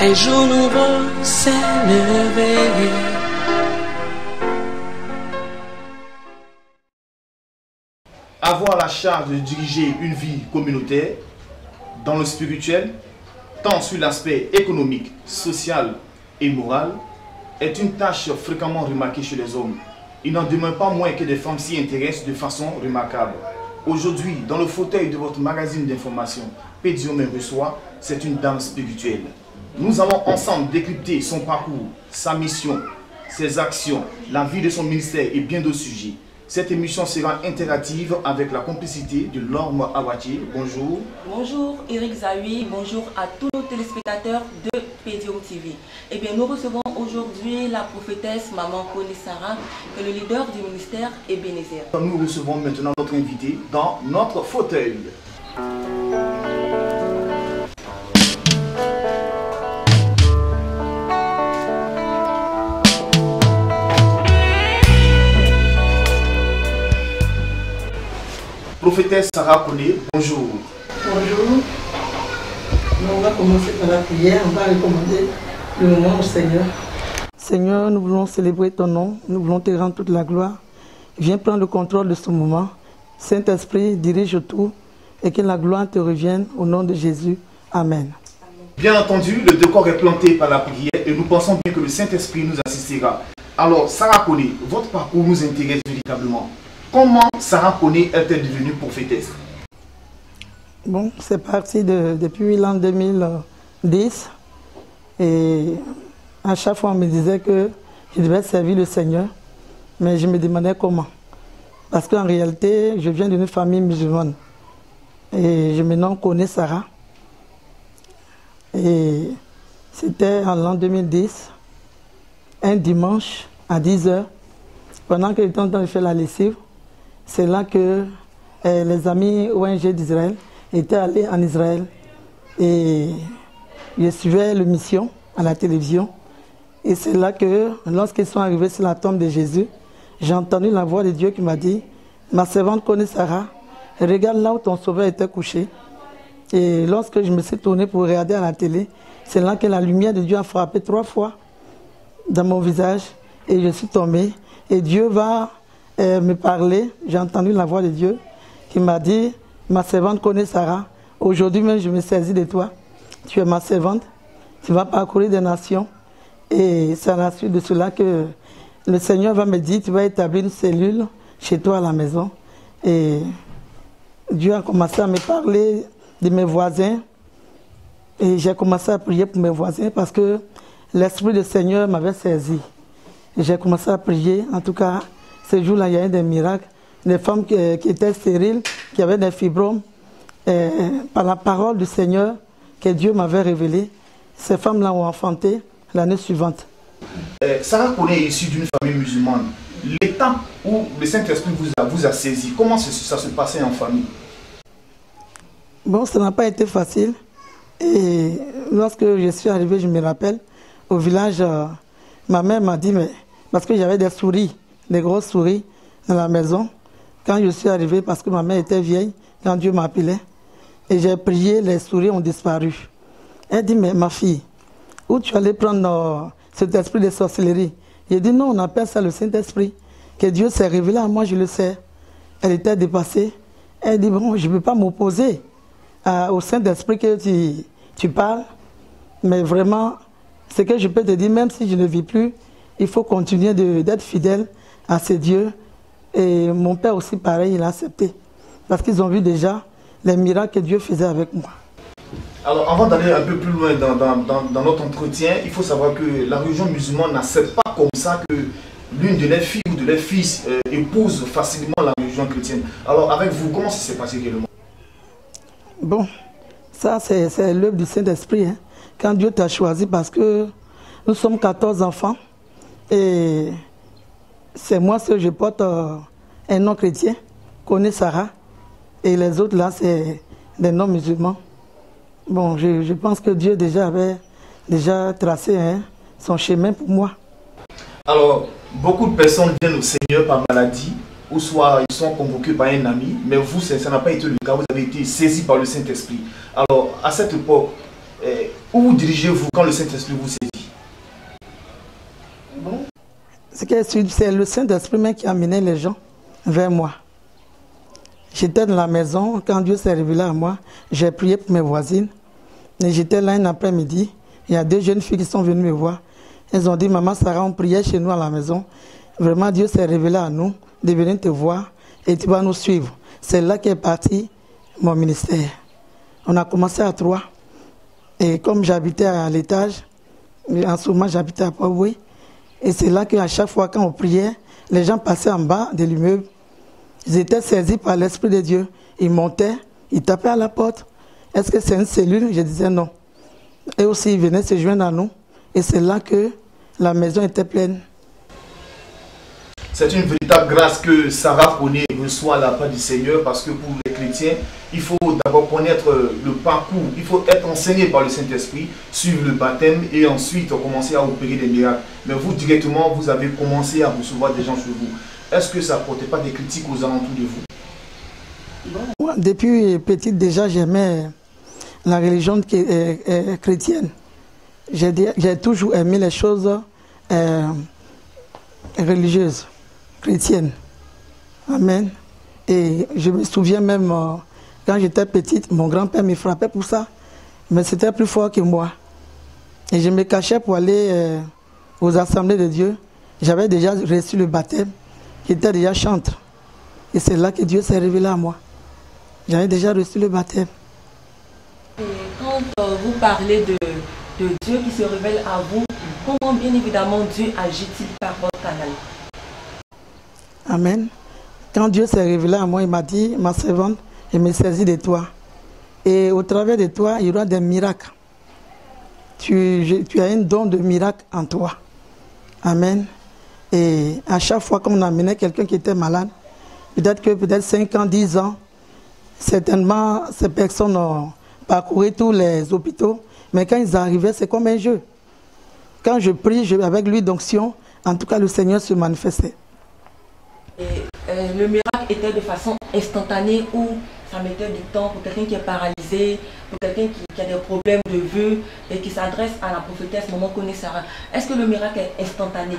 Un jour nouveau s'est levé. Avoir la charge de diriger une vie communautaire dans le spirituel, tant sur l'aspect économique, social et moral, est une tâche fréquemment remarquée chez les hommes. Il n'en demeure pas moins que des femmes s'y intéressent de façon remarquable. Aujourd'hui, dans le fauteuil de votre magazine d'information, Pédium reçoit, c'est une dame spirituelle. Nous allons ensemble décrypter son parcours, sa mission, ses actions, la vie de son ministère et bien d'autres sujets. Cette émission sera interactive avec la complicité de Lorme Awati. Bonjour. Bonjour Eric Zawi, bonjour à tous nos téléspectateurs de Pédium TV. Eh bien, nous recevons aujourd'hui la prophétesse Maman Koni Sarah, que le leader du ministère Ebenezer. Nous recevons maintenant notre invité dans notre fauteuil. Prophétesse Sarah Koni, bonjour. Bonjour. On va commencer par la prière, on va recommander le moment au Seigneur. Seigneur, nous voulons célébrer ton nom, nous voulons te rendre toute la gloire. Viens prendre le contrôle de ce moment. Saint-Esprit, dirige tout et que la gloire te revienne au nom de Jésus. Amen. Bien entendu, le décor est planté par la prière et nous pensons bien que le Saint-Esprit nous assistera. Alors, Sarah Koni, votre parcours nous intéresse véritablement. Comment Sarah Koni est-elle devenue prophétesse? Bon, c'est parti depuis l'an 2010 et à chaque fois on me disait que je devais servir le Seigneur, mais je me demandais comment. Parce qu'en réalité, je viens d'une famille musulmane et je me nomme Koni Sarah. Et c'était en l'an 2010, un dimanche à 10 h, pendant que j'étais en train de faire la lessive. C'est là que les amis ONG d'Israël étaient allés en Israël et je suivais l'émission à la télévision. Et c'est là que, lorsqu'ils sont arrivés sur la tombe de Jésus, j'ai entendu la voix de Dieu qui m'a dit « Ma servante Koni Sarah, regarde là où ton sauveur était couché. » Et lorsque je me suis tourné pour regarder à la télé, c'est là que la lumière de Dieu a frappé 3 fois dans mon visage et je suis tombé. Et Dieu va me parler, j'ai entendu la voix de Dieu qui m'a dit « Ma servante Koni Sarah, aujourd'hui même je me saisis de toi, tu es ma servante, tu vas parcourir des nations. » Et c'est à la suite de cela que le Seigneur va me dire « Tu vas établir une cellule chez toi à la maison. » Et Dieu a commencé à me parler de mes voisins et j'ai commencé à prier pour mes voisins parce que l'Esprit du Seigneur m'avait saisi. J'ai commencé à prier, en tout cas, ce jour-là, il y a eu des miracles. Des femmes qui étaient stériles, qui avaient des fibromes, par la parole du Seigneur que Dieu m'avait révélée, ces femmes-là ont enfanté l'année suivante. Sarah Koni est issue d'une famille musulmane. L'étape où le Saint-Esprit vous a saisi, comment ça se passait en famille? Bon, ça n'a pas été facile. Et lorsque je suis arrivé, je me rappelle, au village, ma mère m'a dit, mais parce que j'avais des souris, des grosses souris dans la maison. Quand je suis arrivé, parce que ma mère était vieille, quand Dieu m'appelait, et j'ai prié, les souris ont disparu. Elle dit, mais ma fille, où tu allais prendre cet esprit de sorcellerie? J'ai dit, non, on appelle ça le Saint-Esprit, que Dieu s'est révélé à moi, je le sais. Elle était dépassée. Elle dit, bon, je ne peux pas m'opposer au Saint-Esprit que tu parles, mais vraiment, ce que je peux te dire, même si je ne vis plus, il faut continuer d'être fidèle à ce Dieu. Et mon père aussi, pareil, il a accepté. Parce qu'ils ont vu déjà les miracles que Dieu faisait avec moi. Alors, avant d'aller un peu plus loin dans notre entretien, il faut savoir que la religion musulmane n'accepte pas comme ça que l'une de leurs filles ou de leurs fils épouse facilement la religion chrétienne. Alors, avec vous, comment ça s'est passé réellement? Bon, ça c'est l'œuvre du Saint-Esprit. Hein. Quand Dieu t'a choisi, parce que nous sommes 14 enfants, et c'est moi seul, je porte un nom chrétien, Koni Sarah, et les autres là, c'est des noms musulmans. Bon, je pense que Dieu avait déjà tracé son chemin pour moi. Alors, beaucoup de personnes viennent au Seigneur par maladie, ou soit ils sont convoqués par un ami, mais vous, ça n'a pas été le cas, vous avez été saisi par le Saint-Esprit. Alors, à cette époque, Où vous dirigez-vous quand le Saint-Esprit vous saisit? Bon. C'est le Saint-Esprit même qui a amené les gens vers moi. J'étais dans la maison, quand Dieu s'est révélé à moi, j'ai prié pour mes voisines. Et j'étais là un après-midi, il y a 2 jeunes filles qui sont venues me voir. Elles ont dit, maman Sarah, on priait chez nous à la maison. Vraiment, Dieu s'est révélé à nous de venir te voir et tu vas nous suivre. C'est là qu'est parti mon ministère. On a commencé à 3. Et comme j'habitais à l'étage, en ce moment j'habitais à Paboué, et c'est là qu'à chaque fois quand on priait, les gens passaient en bas de l'immeuble. Ils étaient saisis par l'Esprit de Dieu. Ils montaient, ils tapaient à la porte. Est-ce que c'est une cellule? Je disais non. Et aussi, ils venaient se joindre à nous. Et c'est là que la maison était pleine. C'est une véritable grâce que Sarah connaît et reçoit à la part du Seigneur, parce que pour les chrétiens, il faut d'abord connaître le parcours, il faut être enseigné par le Saint-Esprit, suivre le baptême et ensuite commencer à opérer des miracles. Mais vous, directement, vous avez commencé à recevoir des gens chez vous. Est-ce que ça ne portait pas des critiques aux alentours de vous? Moi, depuis petite, déjà, j'aimais la religion chrétienne. J'ai toujours aimé les choses religieuses, chrétiennes. Amen. Et je me souviens même, quand j'étais petite, mon grand-père me frappait pour ça. Mais c'était plus fort que moi. Et je me cachais pour aller aux assemblées de Dieu. J'avais déjà reçu le baptême, qui était déjà chantre. Et c'est là que Dieu s'est révélé à moi. J'avais déjà reçu le baptême. Et quand vous parlez de Dieu qui se révèle à vous, comment bien évidemment Dieu agit-il par votre canal? Amen. Quand Dieu s'est révélé à moi, il m'a dit, ma servante, je me saisis de toi. Et au travers de toi, il y aura des miracles. Tu as un don de miracle en toi. Amen. Et à chaque fois qu'on amenait quelqu'un qui était malade, peut-être 5 ans, 10 ans, certainement ces personnes ont parcouru tous les hôpitaux, mais quand ils arrivaient, c'est comme un jeu. Quand je prie avec l'huile d'onction, en tout cas le Seigneur se manifestait. Et le miracle était de façon instantanée ou ça mettait du temps pour quelqu'un qui est paralysé, pour quelqu'un qui a des problèmes de vue et qui s'adresse à la prophétesse Maman Kone Sarah? Est-ce que le miracle est instantané?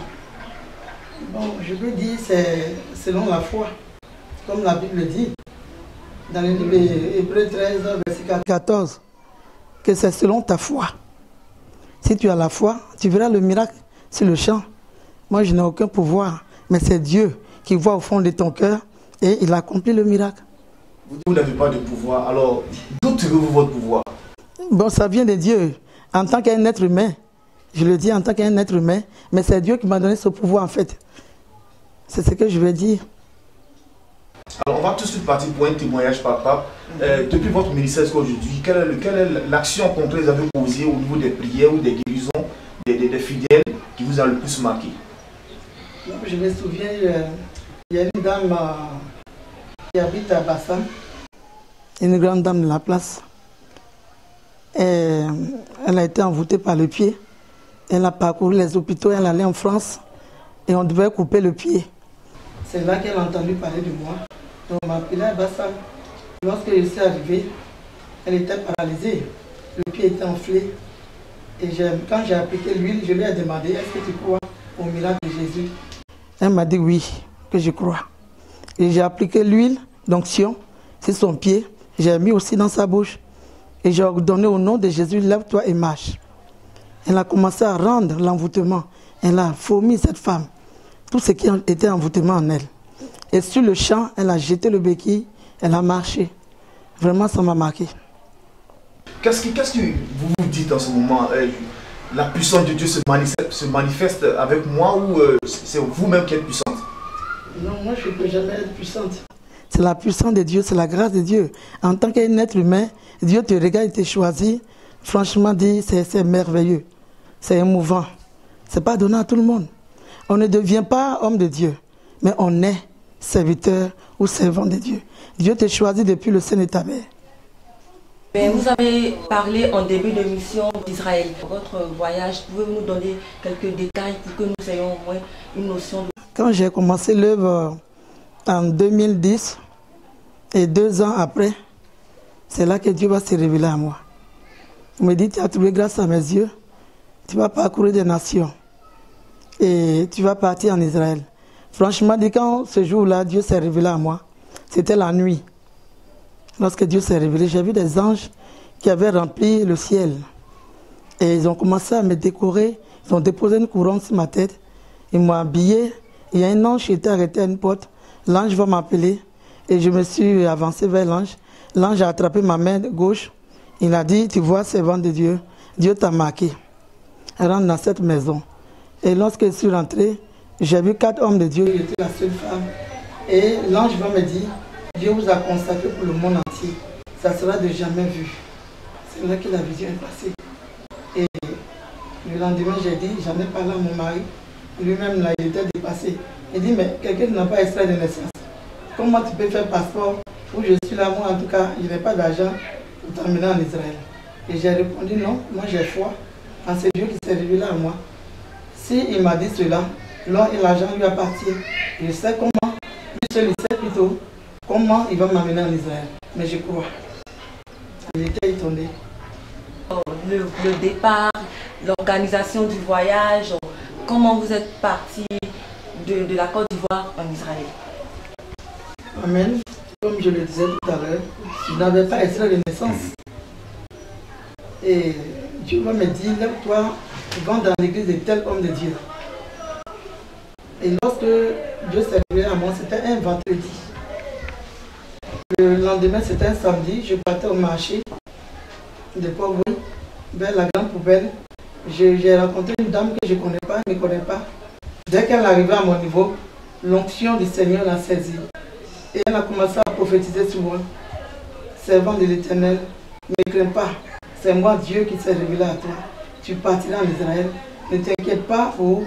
Bon, je veux dire, c'est selon la foi. Comme la Bible dit, dans le livre Hébreux 13, verset 14, que c'est selon ta foi. Si tu as la foi, tu verras le miracle sur le champ. Moi, je n'ai aucun pouvoir, mais c'est Dieu qui voit au fond de ton cœur et il accomplit le miracle. Vous n'avez pas de pouvoir, alors d'où tirez-vous votre pouvoir? Bon, ça vient de Dieu. En tant qu'un être humain, je le dis en tant qu'un être humain, mais c'est Dieu qui m'a donné ce pouvoir en fait. C'est ce que je veux dire. Alors on va tout de suite partir pour un témoignage, papa. Depuis votre ministère aujourd'hui, quelle est l'action concrète que vous avez posée au niveau des prières ou des guérisons des fidèles qui vous a le plus marqué? Je me souviens, il y a une dame qui habite à Bassam, une grande dame de la place. Et elle a été envoûtée par le pied. Elle a parcouru les hôpitaux, elle allait en France et on devait couper le pied. C'est là qu'elle a entendu parler de moi. Donc on m'a appelé à Bassam. Lorsque je suis arrivé, elle était paralysée. Le pied était enflé. Et quand j'ai appliqué l'huile, je lui ai demandé, est-ce que tu crois au miracle de Jésus? Elle m'a dit oui, que je crois. Et j'ai appliqué l'huile d'onction sur son pied. J'ai mis aussi dans sa bouche. Et j'ai ordonné au nom de Jésus, lève-toi et marche. Elle a commencé à rendre l'envoûtement. Elle a fourmi cette femme. Tout ce qui était envoûtement en elle. Et sur le champ, elle a jeté le béquille, elle a marché. Vraiment, ça m'a marqué. Qu'est-ce que vous vous dites en ce moment? La puissance de Dieu se manifeste avec moi ou c'est vous-même qui êtes puissante? Non, moi je ne peux jamais être puissante. C'est la puissance de Dieu, c'est la grâce de Dieu. En tant qu'un être humain, Dieu te regarde et te choisit. Franchement dit, c'est merveilleux. C'est émouvant. Ce n'est pas donné à tout le monde. On ne devient pas homme de Dieu, mais on est serviteur ou servant de Dieu. Dieu te choisit depuis le sein de ta mère. Vous avez parlé en début de mission d'Israël. Votre voyage, pouvez-vous nous donner quelques détails pour que nous ayons au moins une notion de... Quand j'ai commencé l'œuvre en 2010, et 2 ans après, c'est là que Dieu va se révéler à moi. Il me dit, tu as trouvé grâce à mes yeux, tu vas parcourir des nations et tu vas partir en Israël. Franchement, quand ce jour-là, Dieu s'est révélé à moi, c'était la nuit. Lorsque Dieu s'est révélé, j'ai vu des anges qui avaient rempli le ciel. Et ils ont commencé à me décorer, ils ont déposé une couronne sur ma tête, ils m'ont habillé. Il y a un ange qui était arrêté à une porte, l'ange va m'appeler et je me suis avancé vers l'ange. L'ange a attrapé ma main gauche, il a dit, tu vois, servant de Dieu, Dieu t'a marqué. Rentre dans cette maison. Et lorsque je suis rentré, j'ai vu 4 hommes de Dieu, j'étais la seule femme. Et l'ange va me dire, Dieu vous a consacré pour le monde entier, ça sera de jamais vu. C'est là que la vision est passée. Et le lendemain, j'ai dit, j'en ai parlé à mon mari. Lui-même, là, il était dépassé. Il dit, mais quelqu'un qui n'a pas extrait de naissance, comment tu peux faire passeport où je suis là, moi, en tout cas, je n'ai pas d'argent pour t'emmener en Israël. Et j'ai répondu, non, moi j'ai foi en ce Dieu qui s'est révélé à moi. S'il m'a dit cela, l'or et l'argent lui appartiennent. Je sais comment, lui seul, il sait plutôt comment il va m'amener en Israël. Mais je crois. J'étais étonné. Le départ, l'organisation du voyage, comment vous êtes parti de la Côte d'Ivoire en Israël? Amen. Comme je le disais tout à l'heure, je n'avais pas extrait de naissance. Et Dieu va me dire, lève-toi, va dans l'église de tel homme de Dieu. Et lorsque Dieu s'est révélé à moi, c'était un vendredi. Le lendemain, c'était un samedi, je partais au marché de Port-Louis, vers la grande poubelle. J'ai rencontré une dame que je ne connais pas, elle ne me connaît pas. Dès qu'elle arrivait à mon niveau, l'onction du Seigneur l'a saisie. Et elle a commencé à prophétiser sur moi. Servant de l'Éternel, ne crains pas, c'est moi Dieu qui s'est révélé à toi. Tu partiras en Israël, ne t'inquiète pas pour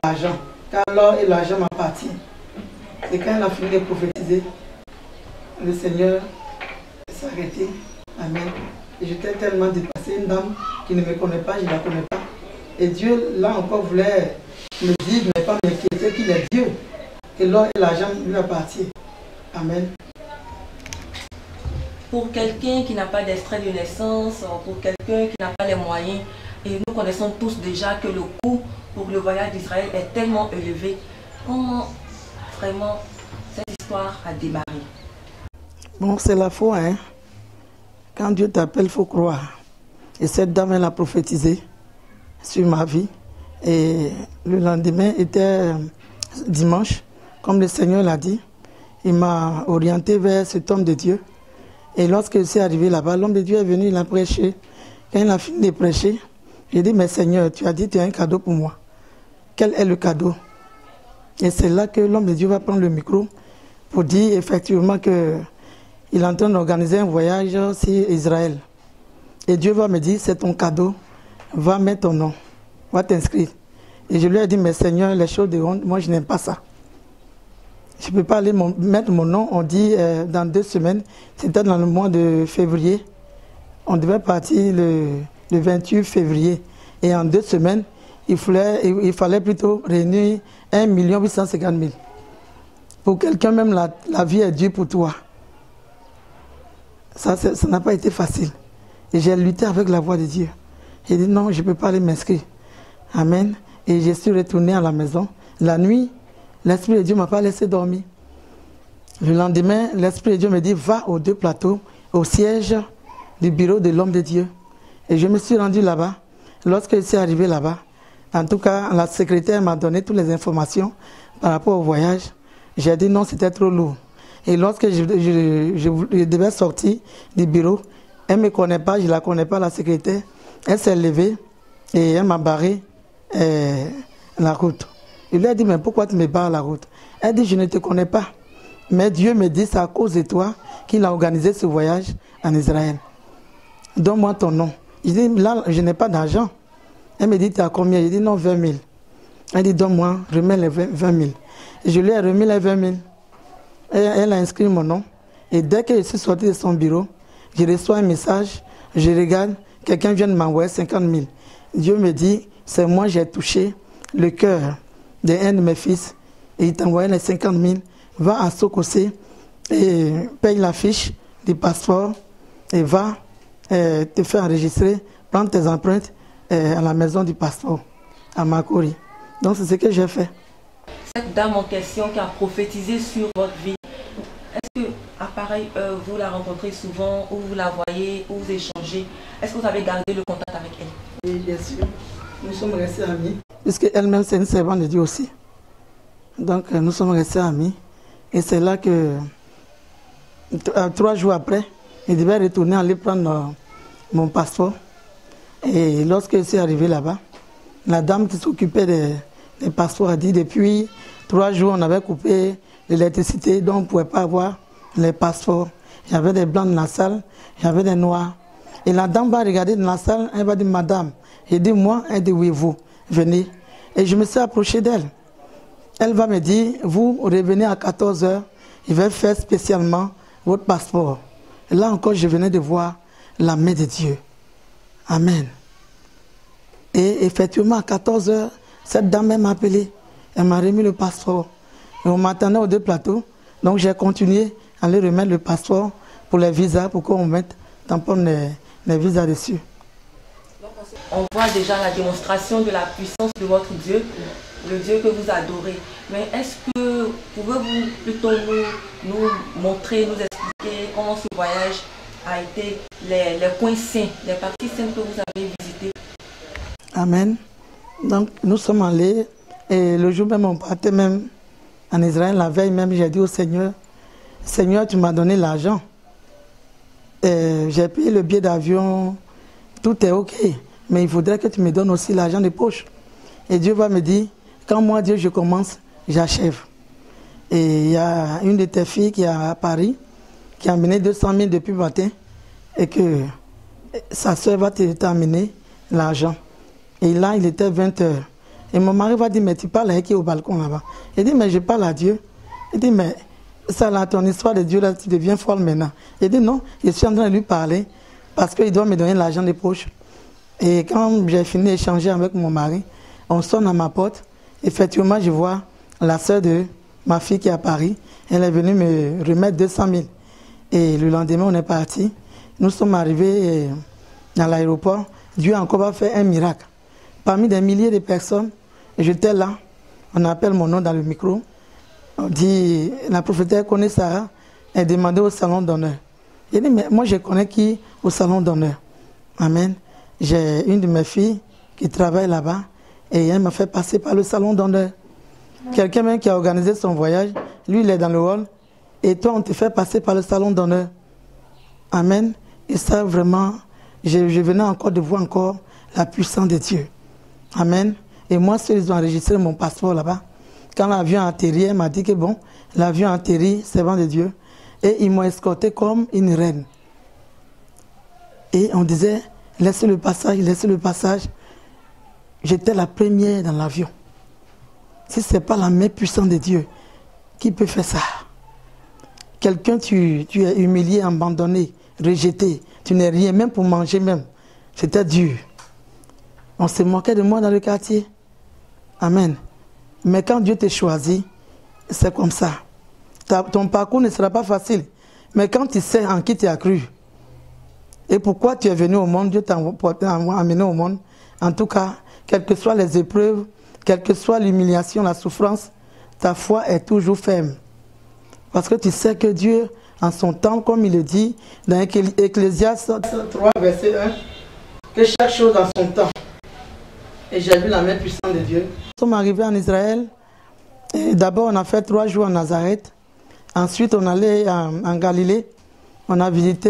l'argent, car l'or et l'argent m'appartiennent. Et quand elle a fini de prophétiser, le Seigneur s'est arrêté. Amen. Et j'étais tellement dépassé, une dame qui ne me connaît pas, je ne la connais pas. Et Dieu, là encore, voulait me dire, mais pas m'inquiéter qu'il est Dieu. Et l'or et l'argent lui appartiennent. Amen. Pour quelqu'un qui n'a pas d'extrait de naissance, pour quelqu'un qui n'a pas les moyens, et nous connaissons tous déjà que le coût pour le voyage d'Israël est tellement élevé, comment vraiment cette histoire a démarré? Bon, c'est la foi, hein. Quand Dieu t'appelle, il faut croire. Et cette dame, elle a prophétisé sur ma vie. Et le lendemain était dimanche, comme le Seigneur l'a dit. Il m'a orienté vers cet homme de Dieu. Et lorsque je suis arrivé là-bas, l'homme de Dieu est venu, il a prêché. Quand il a fini de prêcher, j'ai dit, mais Seigneur, tu as dit que tu as un cadeau pour moi. Quel est le cadeau? Et c'est là que l'homme de Dieu va prendre le micro pour dire effectivement qu'il est en train d'organiser un voyage sur Israël. Et Dieu va me dire, c'est ton cadeau, va mettre ton nom, va t'inscrire. Et je lui ai dit, mais Seigneur, les choses de honte, moi je n'aime pas ça. Je ne peux pas aller mettre mon nom, on dit dans 2 semaines, c'était dans le mois de février. On devait partir le 28 février. Et en 2 semaines, il fallait plutôt réunir 1 850 000. Pour quelqu'un, même la vie est dure pour toi. Ça n'a pas été facile. Et j'ai lutté avec la voix de Dieu. J'ai dit non, je ne peux pas aller m'inscrire. Amen. Et je suis retourné à la maison. La nuit, l'Esprit de Dieu ne m'a pas laissé dormir. Le lendemain, l'Esprit de Dieu me dit, va aux 2 plateaux, au siège du bureau de l'homme de Dieu. Et je me suis rendu là-bas. Lorsque je suis arrivé là-bas, en tout cas, la secrétaire m'a donné toutes les informations par rapport au voyage. J'ai dit non, c'était trop lourd. Et lorsque je devais sortir du bureau, elle ne me connaît pas, je ne la connais pas, la secrétaire. Elle s'est levée et elle m'a barré la route. Je lui ai dit, mais pourquoi tu me barres la route? Elle dit, je ne te connais pas. Mais Dieu me dit, c'est à cause de toi qu'il a organisé ce voyage en Israël. Donne-moi ton nom. Je dis, là, je n'ai pas d'argent. Elle me dit, tu as combien? Je dis, non, 20 000. Elle dit, donne-moi, remets les 20 000. Et je lui ai remis les 20 000. Elle a inscrit mon nom. Et dès que je suis sorti de son bureau, je reçois un message, je regarde, quelqu'un vient de m'envoyer 50 000. Dieu me dit, c'est moi, j'ai touché le cœur d'un de mes fils. Et il t'a envoyé les 50 000. Va à Sokosé et paye la fiche du passeport et va te faire enregistrer prendre tes empreintes à la maison du passeport, à Makori. Donc c'est ce que j'ai fait. Cette dame en question qui a prophétisé sur votre vie, est-ce que, à pareil, vous la rencontrez souvent, ou vous la voyez, ou vous échangez? Est-ce que vous avez gardé le contact avec elle? Oui, bien sûr. Nous sommes restés amis. Puisque elle-même, c'est une servante de Dieu aussi. Donc nous sommes restés amis. Et c'est là que, 3 jours après, je devais retourner aller prendre mon passeport. Et lorsque je suis arrivé là-bas, la dame qui s'occupait des passeports a dit depuis 3 jours, on avait coupé l'électricité, donc on ne pouvait pas avoir les passeports. Il y avait des blancs dans la salle, il y avait des noirs. Et la dame va regarder dans la salle, elle va dire madame. J'ai dit moi, elle dit oui, vous, venez. Et je me suis approché d'elle. Elle va me dire, vous revenez à 14 h, je vais faire spécialement votre passeport. Et là encore, je venais de voir la main de Dieu. Amen. Et effectivement, à 14 h, cette dame m'a appelé. Elle m'a remis le passeport. Et on m'attendait aux 2 plateaux. Donc j'ai continué à aller remettre le passeport pour les visas, pour qu'on mette les visas dessus. On voit déjà la démonstration de la puissance de votre Dieu, le Dieu que vous adorez. Mais est-ce que pouvez-vous plutôt nous montrer, nous expliquer comment ce voyage a été, les coins saints, les parties saintes que vous avez visitées? Amen. Donc nous sommes allés et le jour même on partait même en Israël, la veille même j'ai dit au Seigneur, Seigneur tu m'as donné l'argent. J'ai payé le billet d'avion, tout est ok. Mais il faudrait que tu me donnes aussi l'argent de poche. Et Dieu va me dire, quand moi Dieu je commence, j'achève. Et il y a une de tes filles qui est à Paris, qui a amené 200 000 depuis le matin, et que sa soeur va t'amener l'argent. Et là, il était 20 h. Et mon mari va dire, mais tu parles avec qui au balcon là-bas? Il dit, mais je parle à Dieu. Il dit, mais ça là, ton histoire de Dieu là, tu deviens folle maintenant. Il dit, non, je suis en train de lui parler, parce qu'il doit me donner l'argent de poche. Et quand j'ai fini d'échanger avec mon mari, on sonne à ma porte. Effectivement, je vois la soeur de ma fille qui est à Paris. Elle est venue me remettre 200 000. Et le lendemain, on est parti. Nous sommes arrivés dans l'aéroport. Dieu a encore fait un miracle. Parmi des milliers de personnes, j'étais là. On appelle mon nom dans le micro. On dit, la prophétesse connaît Sarah. Elle demandait au salon d'honneur. Il dit, mais moi je connais qui au salon d'honneur? Amen. J'ai une de mes filles qui travaille là-bas et elle m'a fait passer par le salon d'honneur. Quelqu'un même qui a organisé son voyage, lui il est dans le hall et toi on te fait passer par le salon d'honneur. Amen. Et ça vraiment, je venais encore de voir encore la puissance de Dieu. Amen. Et moi, ils ont enregistré mon passeport là-bas. Quand l'avion a atterri, elle m'a dit que bon, l'avion a atterri, servant de Dieu. Et ils m'ont escorté comme une reine. Et on disait, laissez le passage, laissez le passage. J'étais la première dans l'avion. Si ce n'est pas la main puissante de Dieu, qui peut faire ça? Quelqu'un, tu es humilié, abandonné, rejeté. Tu n'es rien, même pour manger même. C'était dur. On se moquait de moi dans le quartier. Amen. Mais quand Dieu t'a choisi, c'est comme ça. Ton parcours ne sera pas facile. Mais quand tu sais en qui tu as cru, et pourquoi tu es venu au monde, Dieu t'a amené au monde. En tout cas, quelles que soient les épreuves, quelle que soit l'humiliation, la souffrance, ta foi est toujours ferme. Parce que tu sais que Dieu, en son temps, comme il le dit dans Ecclésiaste 3, verset 1, que chaque chose en son temps. Et j'ai vu la main puissante de Dieu. Nous sommes arrivés en Israël. D'abord, on a fait 3 jours à Nazareth. Ensuite, on allait en Galilée. On a visité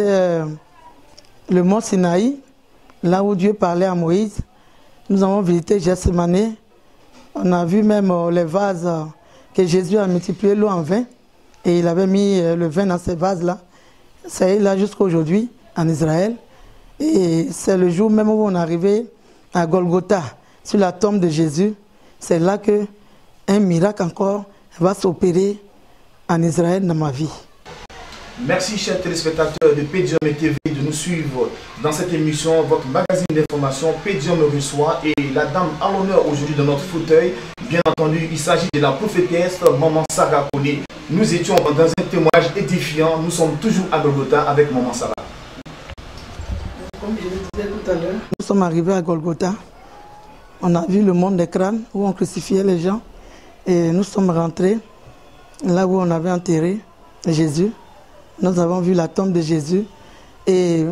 le mont Sinaï, là où Dieu parlait à Moïse. Nous avons visité Gethsémane. On a vu même les vases que Jésus a multiplié l'eau en vin. Et il avait mis le vin dans ces vases-là. Ça est là jusqu'à aujourd'hui, en Israël. Et c'est le jour même où on est arrivé à Golgotha, sur la tombe de Jésus. C'est là qu'un miracle encore va s'opérer en Israël dans ma vie. Merci chers téléspectateurs de Pédium TV de nous suivre dans cette émission, votre magazine d'information Pédium reçoit, et la dame à l'honneur aujourd'hui dans notre fauteuil, bien entendu, il s'agit de la prophétesse Maman Sarah Koné. Nous étions dans un témoignage édifiant, nous sommes toujours à Golgotha avec Maman Sarah. Comme je le disais tout à l'heure, Nous sommes arrivés à Golgotha. On a vu le monde des crânes où on crucifiait les gens. Et nous sommes rentrés là où on avait enterré Jésus. Nous avons vu la tombe de Jésus. Et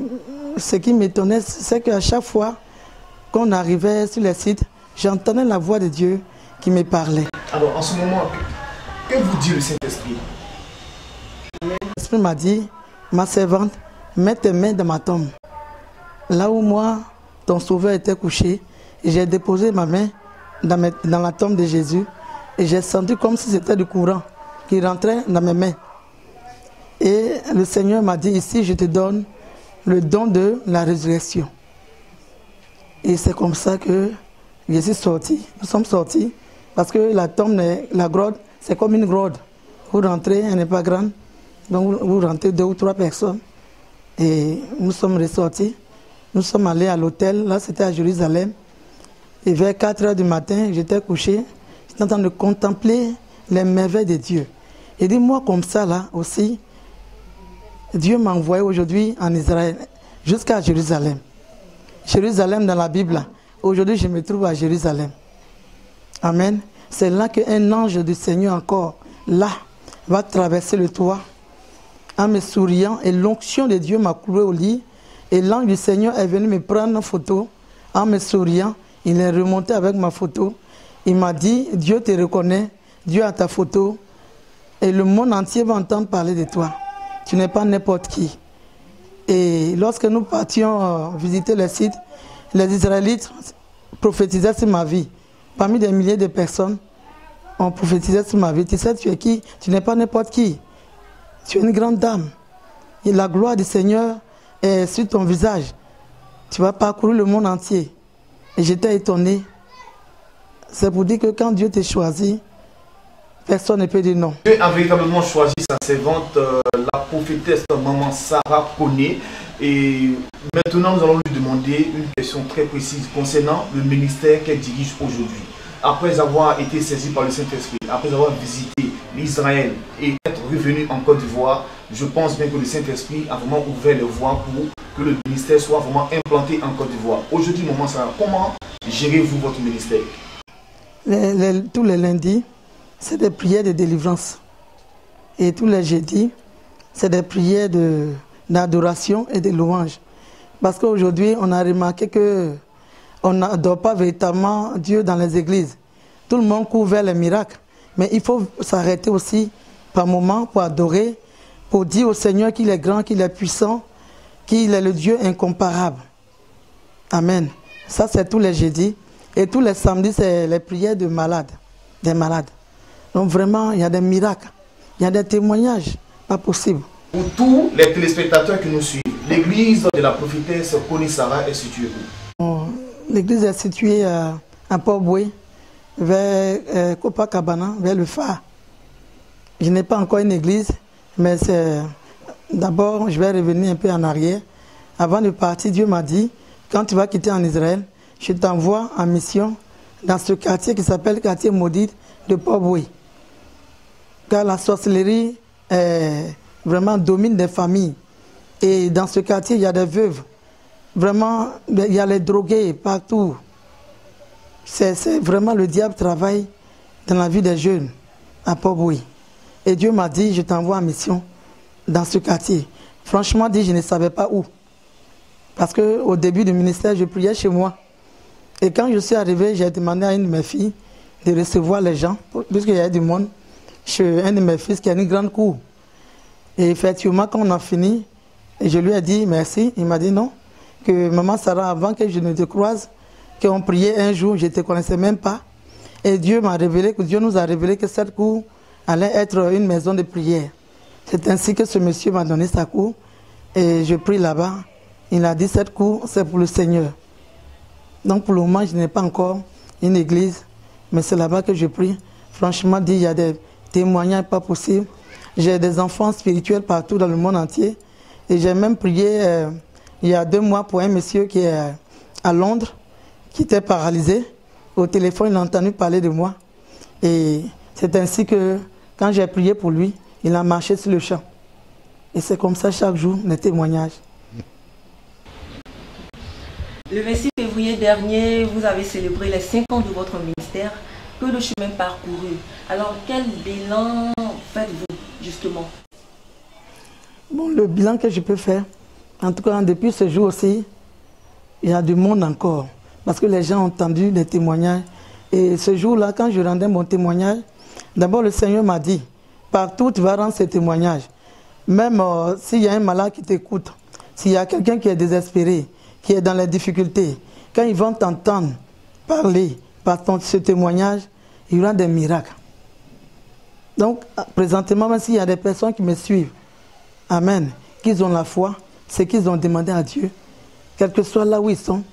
ce qui m'étonnait, c'est qu'à chaque fois qu'on arrivait sur les sites, j'entendais la voix de Dieu qui me parlait. Alors, en ce moment, que vous dit le Saint-Esprit? L'Esprit m'a dit, ma servante, mets tes mains dans ma tombe. Là où moi, ton sauveur était couché, j'ai déposé ma main dans la tombe de Jésus et j'ai senti comme si c'était du courant qui rentrait dans mes mains. Et le Seigneur m'a dit, ici, je te donne le don de la résurrection. Et c'est comme ça que je suis sorti. Nous sommes sortis parce que la tombe, la grotte, c'est comme une grotte. Vous rentrez, elle n'est pas grande. Donc vous rentrez 2 ou 3 personnes. Et nous sommes ressortis. Nous sommes allés à l'hôtel. Là, c'était à Jérusalem. Et vers 4 heures du matin, j'étais couché. J'étais en train de contempler les merveilles de Dieu. Et dis-moi comme ça, là aussi, Dieu m'a envoyé aujourd'hui en Israël, jusqu'à Jérusalem. Jérusalem dans la Bible. Aujourd'hui, je me trouve à Jérusalem. Amen. C'est là qu'un ange du Seigneur encore, là, va traverser le toit en me souriant. Et l'onction de Dieu m'a coulé au lit. Et l'ange du Seigneur est venu me prendre en photo en me souriant. Il est remonté avec ma photo. Il m'a dit, Dieu te reconnaît, Dieu a ta photo. Et le monde entier va entendre parler de toi. Tu n'es pas n'importe qui. Et lorsque nous partions visiter les sites, les Israélites prophétisaient sur ma vie. Parmi des milliers de personnes, on prophétisait sur ma vie. Tu sais, tu es qui? Tu n'es pas n'importe qui. Tu es une grande dame. Et la gloire du Seigneur est sur ton visage. Tu vas parcourir le monde entier. Et j'étais étonné. C'est pour dire que quand Dieu t'a choisi, personne ne peut dire non. Dieu a véritablement choisi sa servante, la prophétesse maman Sarah Koné. Et maintenant, nous allons lui demander une question très précise concernant le ministère qu'elle dirige aujourd'hui. Après avoir été saisie par le Saint-Esprit, après avoir visité l'Israël et être revenu en Côte d'Ivoire, je pense bien que le Saint-Esprit a vraiment ouvert les voies pour que le ministère soit vraiment implanté en Côte d'Ivoire. Aujourd'hui, maman Sarah, comment gérez-vous votre ministère? Tous les lundis, c'est des prières de délivrance. Et tous les jeudis, c'est des prières d'adoration et de louange. Parce qu'aujourd'hui, on a remarqué qu'on n'adore pas véritablement Dieu dans les églises. Tout le monde court vers les miracles. Mais il faut s'arrêter aussi par moment pour adorer, pour dire au Seigneur qu'il est grand, qu'il est puissant, qu'il est le Dieu incomparable. Amen. Ça, c'est tous les jeudis. Et tous les samedis, c'est les prières de malades, des malades. Donc vraiment, il y a des miracles, il y a des témoignages, pas possible. Pour tous les téléspectateurs qui nous suivent, l'église de la prophétesse Koné Sarah est située où? L'église est située à Port-Boué, vers Copacabana, vers le phare. Je n'ai pas encore une église, mais c'est... D'abord, je vais revenir un peu en arrière. Avant de partir, Dieu m'a dit, quand tu vas quitter en Israël, je t'envoie en mission dans ce quartier qui s'appelle quartier maudit de Port-Boué. Car la sorcellerie vraiment domine des familles. Et dans ce quartier, il y a des veuves. Vraiment, il y a les drogués partout. C'est vraiment le diable travaille dans la vie des jeunes à Port-Boué. Et Dieu m'a dit, je t'envoie en mission dans ce quartier. Franchement dit, je ne savais pas où. Parce qu'au début du ministère, je priais chez moi. Et quand je suis arrivé, j'ai demandé à une de mes filles de recevoir les gens, puisqu'il y a du monde, chez un de mes fils qui a une grande cour. Et effectivement, quand on a fini, je lui ai dit merci. Il m'a dit non, que maman Sarah, avant que je ne te croise, qu'on priait un jour, je ne te connaissais même pas. Et Dieu m'a révélé, que Dieu nous a révélé que cette cour allait être une maison de prière. C'est ainsi que ce monsieur m'a donné sa cour et je prie là-bas. Il a dit cette cour, c'est pour le Seigneur. Donc pour le moment, je n'ai pas encore une église, mais c'est là-bas que je prie. Franchement dit, il y a des témoignages pas possibles. J'ai des enfants spirituels partout dans le monde entier. Et j'ai même prié il y a 2 mois pour un monsieur qui est à Londres, qui était paralysé. Au téléphone, il a entendu parler de moi. Et c'est ainsi que quand j'ai prié pour lui, il a marché sur le champ. Et c'est comme ça chaque jour, les témoignages. Le 26 février dernier, vous avez célébré les 5 ans de votre ministère. Que de chemin parcouru. Alors, quel bilan faites-vous, justement? Bon, le bilan que je peux faire, en tout cas, depuis ce jour aussi, il y a du monde encore. Parce que les gens ont entendu des témoignages. Et ce jour-là, quand je rendais mon témoignage, d'abord le Seigneur m'a dit, partout tu vas rendre ces témoignages. Même s'il y a un malade qui t'écoute, s'il y a quelqu'un qui est désespéré, qui est dans les difficultés, quand ils vont t'entendre parler par ce témoignage, il y aura des miracles. Donc, présentement, même s'il y a des personnes qui me suivent, amen, qu'ils ont la foi, c'est qu'ils ont demandé à Dieu, quel que soit là où ils sont.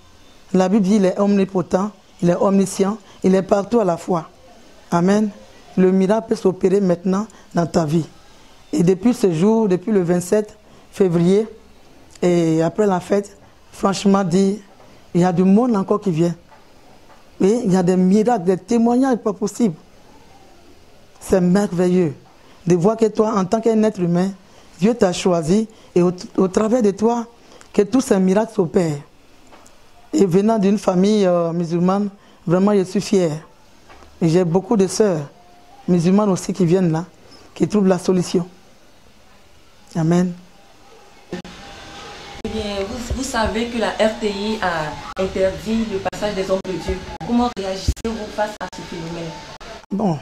La Bible dit qu'il est omnipotent, il est omniscient, il est partout à la fois. Amen. Le miracle peut s'opérer maintenant dans ta vie. Et depuis ce jour, depuis le 27 février, et après la fête, franchement dit, il y a du monde encore qui vient. Et il y a des miracles, des témoignages pas possibles. C'est merveilleux de voir que toi, en tant qu'un être humain, Dieu t'a choisi et au travers de toi, que tous ces miracles s'opèrent. Et venant d'une famille musulmane, vraiment je suis fier. Et j'ai beaucoup de sœurs musulmanes aussi qui viennent là, qui trouvent la solution. Amen. Eh bien, vous savez que la RTI a interdit le passage des hommes de Dieu. Comment réagissez-vous face à ce phénomène? Bon,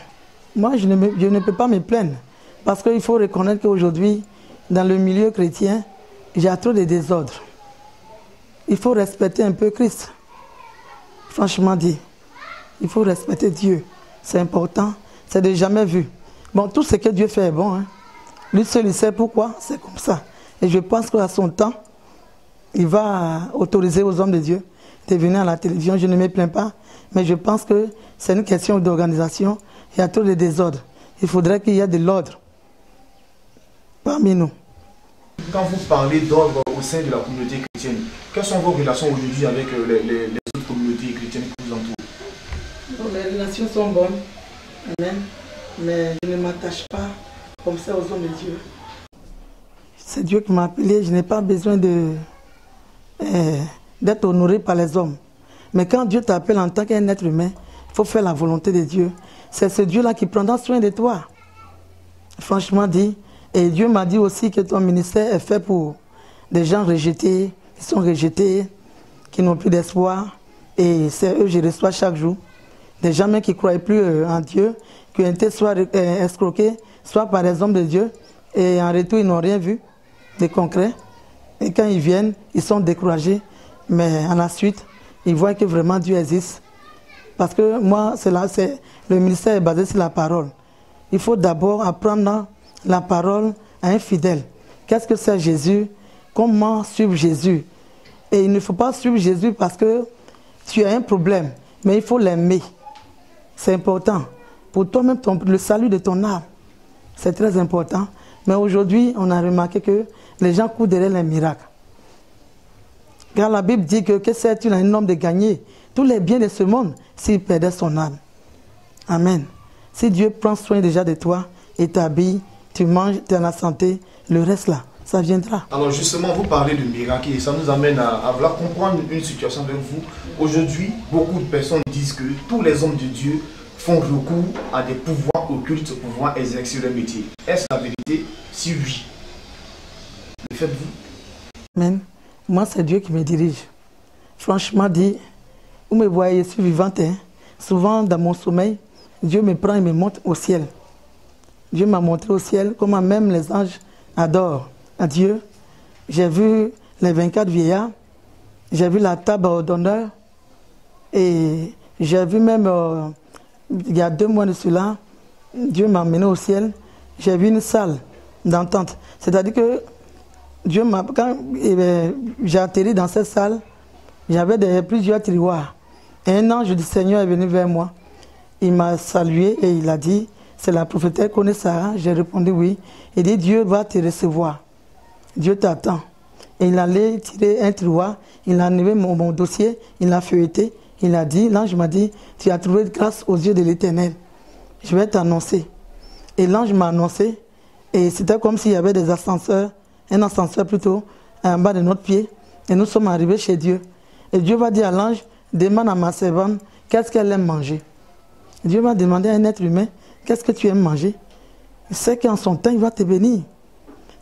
moi je ne peux pas me plaindre. Parce qu'il faut reconnaître qu'aujourd'hui, dans le milieu chrétien, il y a trop de désordre. Il faut respecter un peu Christ. Franchement dit, il faut respecter Dieu. C'est important, c'est de jamais vu. Bon, tout ce que Dieu fait est bon. Hein. Lui seul, il sait pourquoi, c'est comme ça. Et je pense qu'à son temps, il va autoriser aux hommes de Dieu de venir à la télévision. Je ne me plains pas, mais je pense que c'est une question d'organisation. Il y a trop de désordre. Il faudrait qu'il y ait de l'ordre parmi nous. Quand vous parlez d'ordre au sein de la communauté chrétienne, quelles sont vos relations aujourd'hui avec les autres communautés chrétiennes qui vous entourent? Bon, les relations sont bonnes, amen, mais je ne m'attache pas comme ça aux hommes de Dieu. C'est Dieu qui m'a appelé, je n'ai pas besoin d'être honoré par les hommes. Mais quand Dieu t'appelle en tant qu'un être humain, il faut faire la volonté de Dieu. C'est ce Dieu-là qui prendra soin de toi. Franchement dit, et Dieu m'a dit aussi que ton ministère est fait pour des gens rejetés, qui sont rejetés, qui n'ont plus d'espoir. Et c'est eux que je reçois chaque jour. Des gens même qui ne croyaient plus en Dieu, qui ont été soit escroqués, soit par les hommes de Dieu. Et en retour, ils n'ont rien vu de concret. Et quand ils viennent, ils sont découragés. Mais à la suite, ils voient que vraiment Dieu existe. Parce que moi, le ministère est basé sur la parole. Il faut d'abord apprendre la parole à un fidèle. Qu'est-ce que c'est Jésus? Comment suivre Jésus? Et il ne faut pas suivre Jésus parce que tu as un problème, mais il faut l'aimer. C'est important. Pour toi-même, le salut de ton âme, c'est très important. Mais aujourd'hui, on a remarqué que les gens courent derrière les miracles. Car la Bible dit que sert-il à un homme de gagner tous les biens de ce monde s'il perdait son âme? Amen. Si Dieu prend soin déjà de toi et t'habille, tu manges, tu es en la santé, le reste là, ça viendra. Alors justement, vous parlez de miracle et ça nous amène à vouloir comprendre une situation avec vous. Aujourd'hui, beaucoup de personnes disent que tous les hommes de Dieu font recours à des pouvoirs occultes pour pouvoir exercer leur métier. Est-ce la vérité? Si oui, le faites-vous? Amen. Moi, c'est Dieu qui me dirige. Franchement dit, vous me voyez, je suis vivante. Hein? Souvent, dans mon sommeil, Dieu me prend et me montre au ciel. Dieu m'a montré au ciel comment même les anges adorent à Dieu. J'ai vu les 24 vieillards, j'ai vu la table d'honneur et j'ai vu même, il y a 2 mois de cela, Dieu m'a emmené au ciel, j'ai vu une salle d'entente. C'est-à-dire que Dieu m'a, quand j'ai atterri dans cette salle, j'avais plusieurs tiroirs. Et un ange du Seigneur est venu vers moi. Il m'a salué et il a dit, c'est la prophétesse Sarah. J'ai répondu oui. Il dit, Dieu va te recevoir. Dieu t'attend. Et il allait tirer un tiroir, il a enlevé mon dossier, il l'a feuilleté. Il a dit, l'ange m'a dit, tu as trouvé grâce aux yeux de l'Éternel. Je vais t'annoncer. Et l'ange m'a annoncé. Et c'était comme s'il y avait des ascenseurs, un ascenseur plutôt, en bas de notre pied. Et nous sommes arrivés chez Dieu. Et Dieu va dire à l'ange, demande à ma servante, qu'est-ce qu'elle aime manger. Dieu va demander à un être humain, qu'est-ce que tu aimes manger. Il sait qu'en son temps, il va te bénir.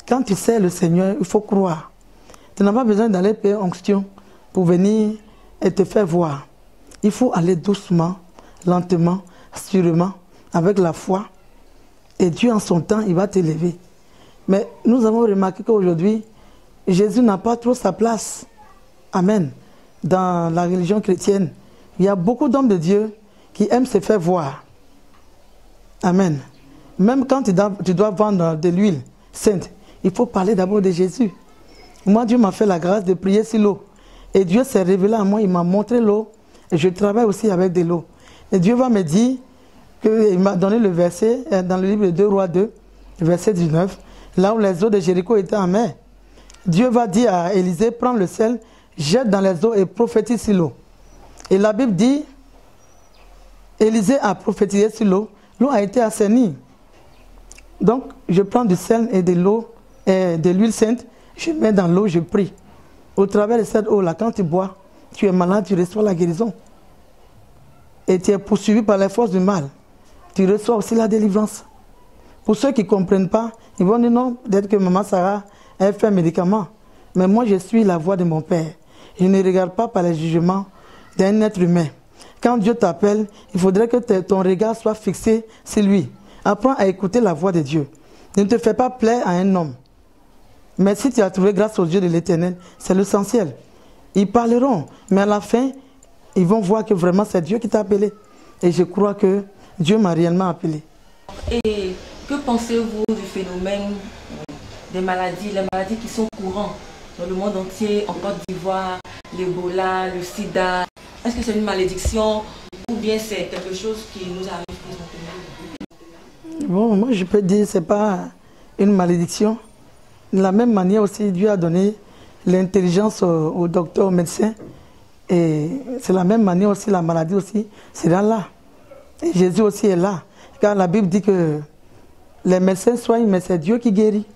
Quand tu sais le Seigneur, il faut croire. Tu n'as pas besoin d'aller payer onction pour venir et te faire voir. Il faut aller doucement, lentement, sûrement, avec la foi. Et Dieu, en son temps, il va t'élever. Mais nous avons remarqué qu'aujourd'hui, Jésus n'a pas trop sa place. Amen. Dans la religion chrétienne, il y a beaucoup d'hommes de Dieu qui aiment se faire voir. Amen. Même quand tu dois vendre de l'huile sainte, il faut parler d'abord de Jésus. Moi, Dieu m'a fait la grâce de prier sur l'eau. Et Dieu s'est révélé à moi, il m'a montré l'eau. Et je travaille aussi avec de l'eau. Et Dieu va me dire, il m'a donné le verset dans le livre de 2 Rois 2, verset 19, là où les eaux de Jéricho étaient en mer. Dieu va dire à Élisée, prends le sel, jette dans les eaux et prophétise sur l'eau. Et la Bible dit, Élisée a prophétisé sur l'eau, l'eau a été assainie. Donc, je prends du sel et de l'eau, et de l'huile sainte, je mets dans l'eau, je prie. Au travers de cette eau-là, quand tu bois, tu es malade, tu reçois la guérison. Et tu es poursuivi par les forces du mal. Tu reçois aussi la délivrance. Pour ceux qui ne comprennent pas, ils vont dire non, peut-être que maman Sarah, elle fait un médicament. Mais moi, je suis la voix de mon Père. Je ne regarde pas par les jugements d'un être humain. Quand Dieu t'appelle, il faudrait que ton regard soit fixé sur lui. Apprends à écouter la voix de Dieu. Ne te fais pas plaire à un homme. Mais si tu as trouvé grâce aux yeux de l'Éternel, c'est l'essentiel. Ils parleront, mais à la fin, ils vont voir que vraiment c'est Dieu qui t'a appelé. Et je crois que Dieu m'a réellement appelé. Et que pensez-vous du phénomène des maladies, les maladies qui sont courantes dans le monde entier, en Côte d'Ivoire, l'Ebola, le sida? Est-ce que c'est une malédiction ou bien c'est quelque chose qui nous arrive présentement? Bon, moi je peux dire que ce n'est pas une malédiction. De la même manière aussi, Dieu a donné l'intelligence aux docteurs, aux médecins. Et c'est la même manière aussi, la maladie aussi, c'est là. Et Jésus aussi est là. Car la Bible dit que les médecins soignent, mais c'est Dieu qui guérit.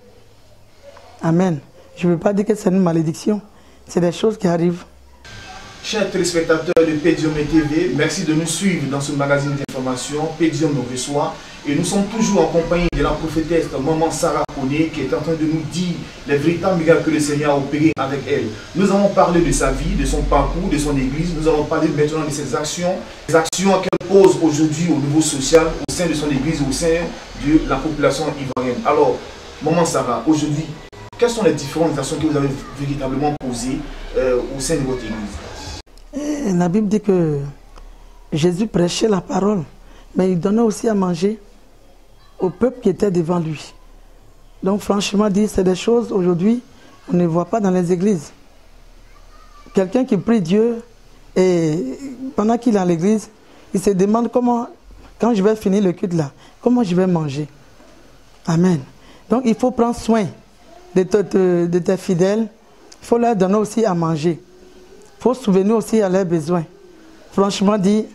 Amen. Je ne veux pas dire que c'est une malédiction. C'est des choses qui arrivent. Chers téléspectateurs de Pédium TV, merci de nous suivre dans ce magazine d'information. Pédium nous reçoit et nous sommes toujours en compagnie de la prophétesse Maman Sarah Koné qui est en train de nous dire les véritables miracles que le Seigneur a opérés avec elle. Nous avons parlé de sa vie, de son parcours, de son église. Nous allons parler maintenant de ses actions, les actions qu'elle pose aujourd'hui au niveau social, au sein de son église, au sein de la population ivoirienne. Alors, Maman Sarah, aujourd'hui, quelles sont les différentes actions que vous avez véritablement posées au sein de votre église? La Bible dit que Jésus prêchait la parole, mais il donnait aussi à manger au peuple qui était devant lui. Donc franchement dit, c'est des choses aujourd'hui on ne voit pas dans les églises. Quelqu'un qui prie Dieu et pendant qu'il est à l'église, il se demande comment, quand je vais finir le culte là, comment je vais manger. Amen. Donc il faut prendre soin de tes fidèles, il faut leur donner aussi à manger. Il faut se souvenir aussi à leurs besoins. Franchement dit,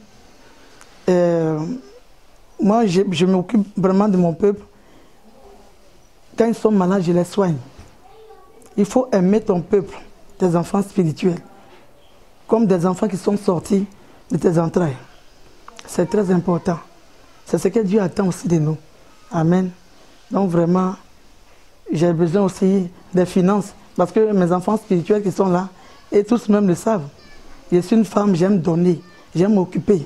moi je m'occupe vraiment de mon peuple. Quand ils sont malades, je les soigne. Il faut aimer ton peuple, tes enfants spirituels, comme des enfants qui sont sortis de tes entrailles. C'est très important. C'est ce que Dieu attend aussi de nous. Amen. Donc vraiment, j'ai besoin aussi des finances, parce que mes enfants spirituels qui sont là, et tous même le savent. Je suis une femme, j'aime donner, j'aime m'occuper.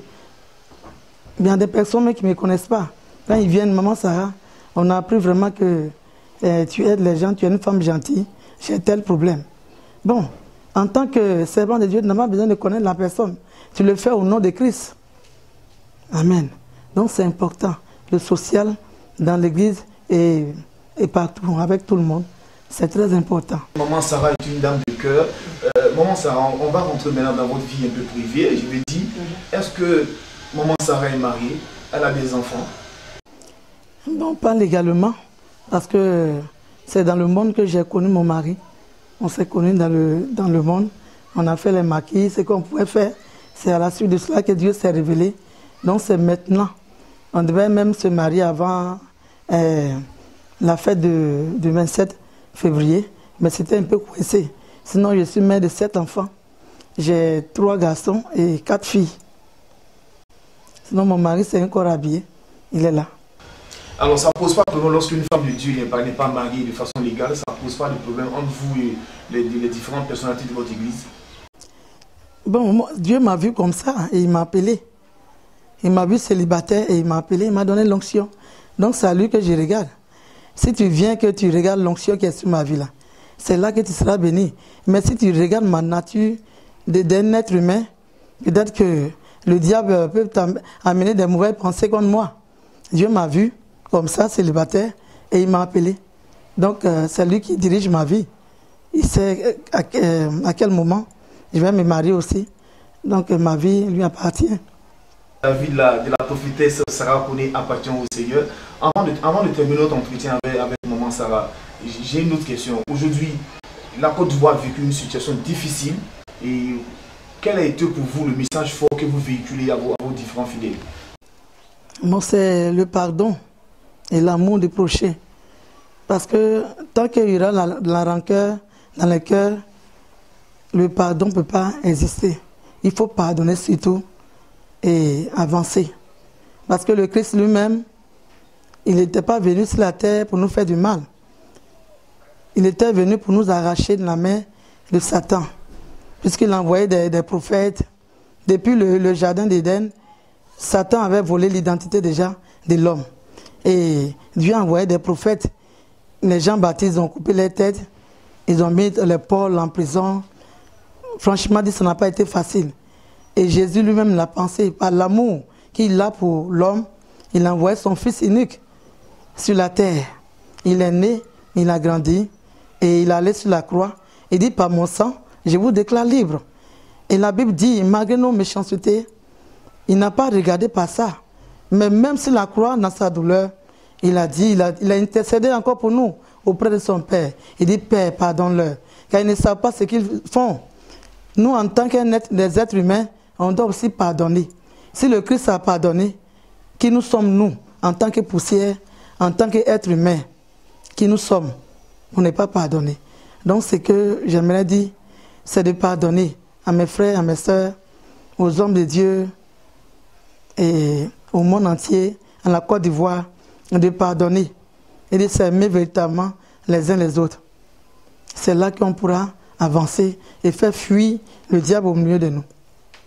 Il y a des personnes qui ne me connaissent pas. Quand ils viennent, Maman Sarah, on a appris vraiment que tu aides les gens, tu es une femme gentille, j'ai tel problème. Bon, en tant que servant de Dieu, tu n'as pas besoin de connaître la personne. Tu le fais au nom de Christ. Amen. Donc c'est important, le social dans l'église et partout, avec tout le monde. C'est très important. Maman Sarah est une dame de cœur. Maman Sarah, on va rentrer maintenant dans votre vie un peu privée. Je vais dire, est-ce que Maman Sarah est mariée? Elle a des enfants? Non, pas légalement. Parce que c'est dans le monde que j'ai connu mon mari. On s'est connus dans le monde. On a fait les maquis, ce qu'on pouvait faire. C'est à la suite de cela que Dieu s'est révélé. Donc c'est maintenant. On devait même se marier avant la fête du 27 février. Mais c'était un peu coincé. Sinon, je suis mère de 7 enfants. J'ai 3 garçons et 4 filles. Sinon, mon mari, c'est encore habillé. Il est là. Alors, ça ne pose pas de problème lorsqu'une femme de Dieu n'est pas mariée de façon légale, ça ne pose pas de problème entre vous et les différentes personnalités de votre église? Bon, moi, Dieu m'a vu comme ça et il m'a appelé. Il m'a vu célibataire et il m'a appelé, il m'a donné l'onction. Donc, c'est à lui que je regarde. Si tu viens, que tu regardes l'onction qui est sur ma vie là, c'est là que tu seras béni. Mais si tu regardes ma nature d'un être humain, peut-être que le diable peut t'amener des mauvaises pensées contre moi. Dieu m'a vu comme ça, célibataire, et il m'a appelé. Donc, c'est lui qui dirige ma vie. Il sait à quel moment je vais me marier aussi. Donc, ma vie lui appartient. La vie de la prophétesse Sarah Koné appartient au Seigneur. Avant de terminer notre entretien avec maman Sarah, j'ai une autre question. Aujourd'hui, la Côte d'Ivoire a vécu une situation difficile. Et quel a été pour vous le message fort que vous véhiculez à vos différents fidèles? Moi, c'est le pardon et l'amour du prochain. Parce que tant qu'il y aura la rancœur dans le cœur, le pardon ne peut pas exister. Il faut pardonner surtout et avancer. Parce que le Christ lui-même, il n'était pas venu sur la terre pour nous faire du mal. Il était venu pour nous arracher de la main de Satan. Puisqu'il envoyait des prophètes. Depuis le jardin d'Éden, Satan avait volé l'identité déjà de l'homme. Et Dieu a envoyé des prophètes. Les gens baptisés ont coupé les têtes. Ils ont mis les Paul en prison. Franchement, ça n'a pas été facile. Et Jésus lui-même l'a pensé. Par l'amour qu'il a pour l'homme, il a envoyé son Fils unique sur la terre. Il est né, il a grandi, et il est allé sur la croix. Il dit, par mon sang, je vous déclare libre. Et la Bible dit, malgré nos méchancetés, il n'a pas regardé par ça. Mais même sur la croix, dans sa douleur, il a dit, il a intercédé encore pour nous, auprès de son Père. Il dit, Père, pardonne-leur, car ils ne savent pas ce qu'ils font. Nous, en tant des êtres humains, on doit aussi pardonner. Si le Christ a pardonné, qui nous sommes nous, en tant que poussière, en tant qu'êtres humains, qui nous sommes, on n'est pas pardonné. Donc, ce que j'aimerais dire, c'est de pardonner à mes frères, à mes sœurs, aux hommes de Dieu et au monde entier, à la Côte d'Ivoire, de pardonner et de s'aimer véritablement les uns les autres. C'est là qu'on pourra avancer et faire fuir le diable au milieu de nous.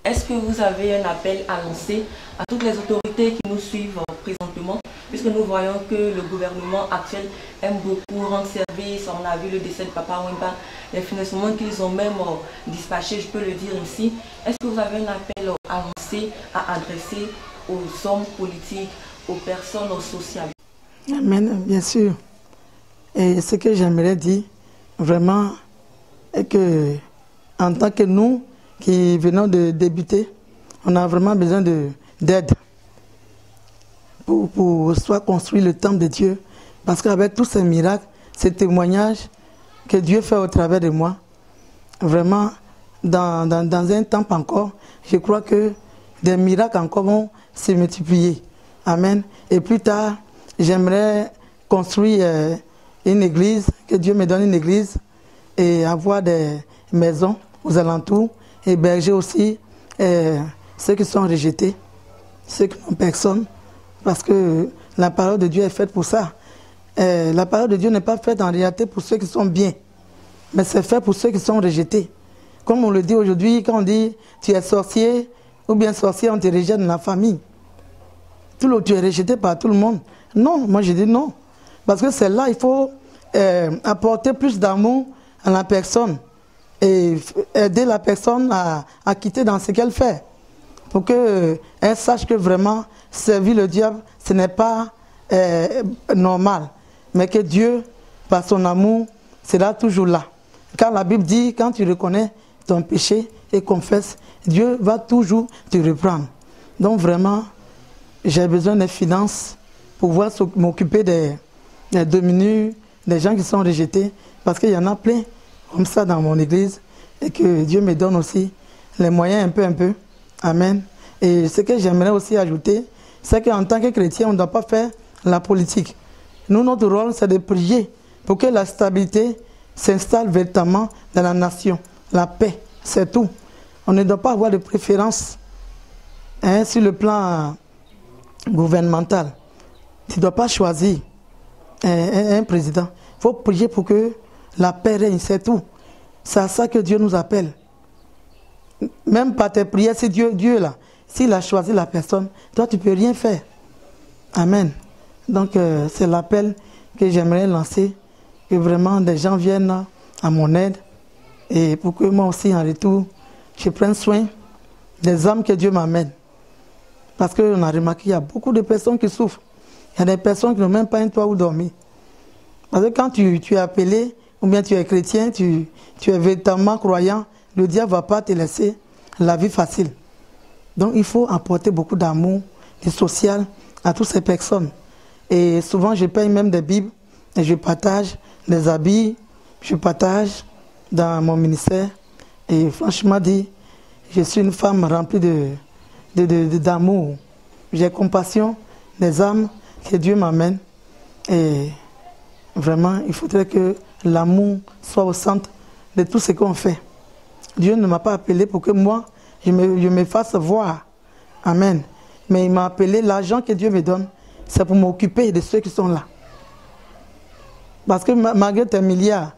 Est-ce que vous avez un appel à lancer à toutes les autorités qui nous suivent présentement, puisque nous voyons que le gouvernement actuel aime beaucoup rendre service? On a vu le décès de Papa Wemba, les financements qu'ils ont même dispatchés, je peux le dire ici. Est-ce que vous avez un appel à lancer, à adresser aux hommes politiques, aux personnes sociales? Amen, bien sûr. Et ce que j'aimerais dire, vraiment, est que en tant que nous, qui venons de débuter, on a vraiment besoin d'aide pour soit construire le temple de Dieu. Parce qu'avec tous ces miracles, ces témoignages que Dieu fait au travers de moi, vraiment, dans un temple encore, je crois que des miracles encore vont se multiplier. Amen. Et plus tard, j'aimerais construire une église, que Dieu me donne une église, et avoir des maisons aux alentours, héberger aussi ceux qui sont rejetés, ceux qui n'ont personne, parce que la parole de Dieu est faite pour ça. La parole de Dieu n'est pas faite en réalité pour ceux qui sont bien, mais c'est fait pour ceux qui sont rejetés. Comme on le dit aujourd'hui, quand on dit tu es sorcier ou bien sorcier, on te rejette dans la famille. Tu es rejeté par tout le monde. Non, moi je dis non. Parce que c'est là, il faut apporter plus d'amour à la personne et aider la personne à quitter dans ce qu'elle fait. Pour qu'elle sache que vraiment, servir le diable, ce n'est pas normal. Mais que Dieu, par son amour, sera toujours là. Car la Bible dit, quand tu reconnais ton péché et confesses, Dieu va toujours te reprendre. Donc vraiment, j'ai besoin des finances pour pouvoir m'occuper des démunis, des gens qui sont rejetés. Parce qu'il y en a plein comme ça dans mon église. Et que Dieu me donne aussi les moyens un peu. Amen. Et ce que j'aimerais aussi ajouter, c'est qu'en tant que chrétien, on ne doit pas faire la politique. Nous, notre rôle, c'est de prier pour que la stabilité s'installe véritablement dans la nation. La paix, c'est tout. On ne doit pas avoir de préférence sur le plan gouvernemental. Tu ne dois pas choisir un président. Il faut prier pour que la paix règne, c'est tout. C'est à ça que Dieu nous appelle. Même par tes prières, c'est Dieu là. S'il a choisi la personne, toi tu ne peux rien faire. Amen. Donc c'est l'appel que j'aimerais lancer, que vraiment des gens viennent à mon aide et pour que moi aussi en retour, je prenne soin des âmes que Dieu m'amène. Parce qu'on a remarqué qu'il y a beaucoup de personnes qui souffrent. Il y a des personnes qui n'ont même pas un toit où dormir. Parce que quand tu es appelé, ou bien tu es chrétien, tu es véritablement croyant, le diable ne va pas te laisser la vie facile. Donc il faut apporter beaucoup d'amour, du social à toutes ces personnes. Et souvent je paye même des Bibles et je partage des habits, je partage dans mon ministère. Et franchement dit, je suis une femme remplie d'amour. J'ai compassion des âmes que Dieu m'amène. Et vraiment, il faudrait que l'amour soit au centre de tout ce qu'on fait. Dieu ne m'a pas appelé pour que moi, je me fasse voir. Amen. Mais il m'a appelé, l'argent que Dieu me donne, c'est pour m'occuper de ceux qui sont là. Parce que malgré tes milliards,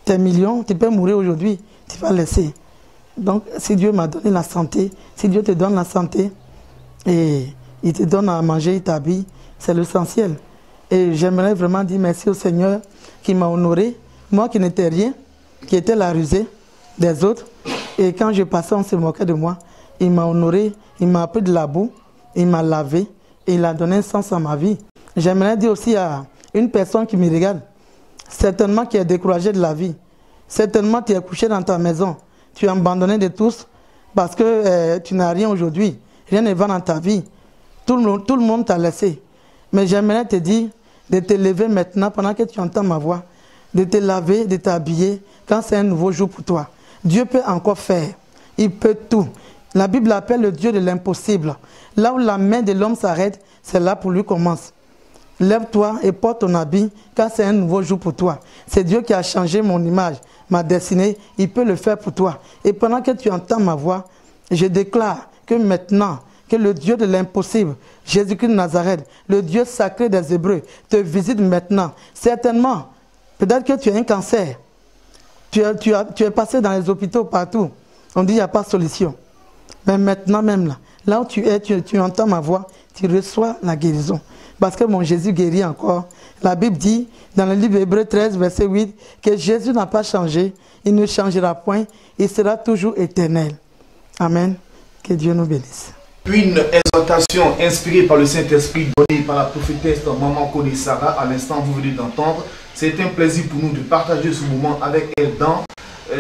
tes millions, tu peux mourir aujourd'hui, tu vas laisser. Donc, si Dieu m'a donné la santé, si Dieu te donne la santé, et il te donne à manger, il t'habille, c'est l'essentiel. Et j'aimerais vraiment dire merci au Seigneur qui m'a honoré, moi qui n'étais rien, qui était la rusée des autres. Et quand je passais, on se moquait de moi. Il m'a honoré, il m'a appris de la boue, il m'a lavé et il a donné un sens à ma vie. J'aimerais dire aussi à une personne qui me regarde, certainement qui est découragée de la vie, certainement tu es couché dans ta maison, tu es abandonné de tous parce que tu n'as rien aujourd'hui, rien ne va dans ta vie, tout le monde t'a laissé. Mais j'aimerais te dire de te lever maintenant pendant que tu entends ma voix, de te laver, de t'habiller quand c'est un nouveau jour pour toi. Dieu peut encore faire, il peut tout. La Bible appelle le Dieu de l'impossible. Là où la main de l'homme s'arrête, c'est là pour lui commence. Lève-toi et porte ton habit car c'est un nouveau jour pour toi. C'est Dieu qui a changé mon image, ma destinée. Il peut le faire pour toi. Et pendant que tu entends ma voix, je déclare que maintenant, que le Dieu de l'impossible, Jésus-Christ de Nazareth, le Dieu sacré des Hébreux, te visite maintenant. Certainement, peut-être que tu as un cancer. Tu es passé dans les hôpitaux partout. On dit qu'il n'y a pas de solution. Mais maintenant même là où tu es, tu entends ma voix, tu reçois la guérison. Parce que mon Jésus guérit encore. La Bible dit, dans le livre Hébreux 13, verset 8, que Jésus n'a pas changé, il ne changera point, il sera toujours éternel. Amen. Que Dieu nous bénisse. Une exhortation inspirée par le Saint-Esprit donnée par la prophétesse Maman Kone Sarah, à l'instant vous venez d'entendre. C'est un plaisir pour nous de partager ce moment avec elle dans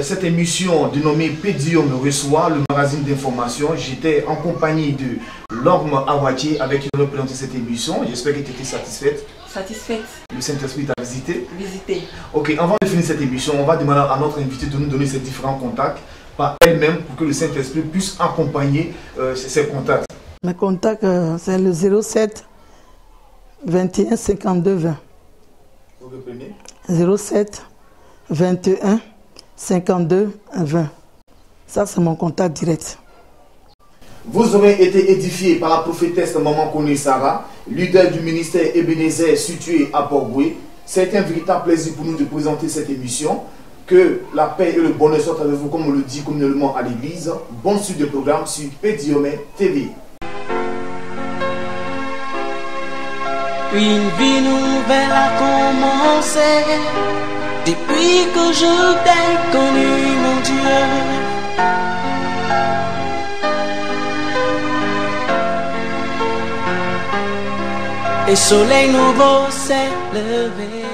cette émission dénommée Pédio me reçoit, le magazine d'information. J'étais en compagnie de Lorme Awati avec qui on a présenté cette émission. J'espère que tu étais satisfaite. Satisfaite. Le Saint-Esprit t'a visité. Visité. Ok, avant de finir cette émission, on va demander à notre invité de nous donner ses différents contacts par elle-même pour que le Saint-Esprit puisse accompagner ses contacts. Mes contacts, c'est le 07 21 52 20. Vous reprenez 07 21 52 20. Ça, c'est mon contact direct. Vous aurez été édifié par la prophétesse Maman Kone Sarah, leader du ministère Ebenezer situé à Port-Boué. C'est un véritable plaisir pour nous de présenter cette émission. Que la paix et le bonheur soient avec vous, comme on le dit communément à l'église. Bonne suite de programme sur Pédio me TV. Une vie nouvelle a commencé depuis que je t'ai connu, mon Dieu. Et soleil nouveau s'est levé.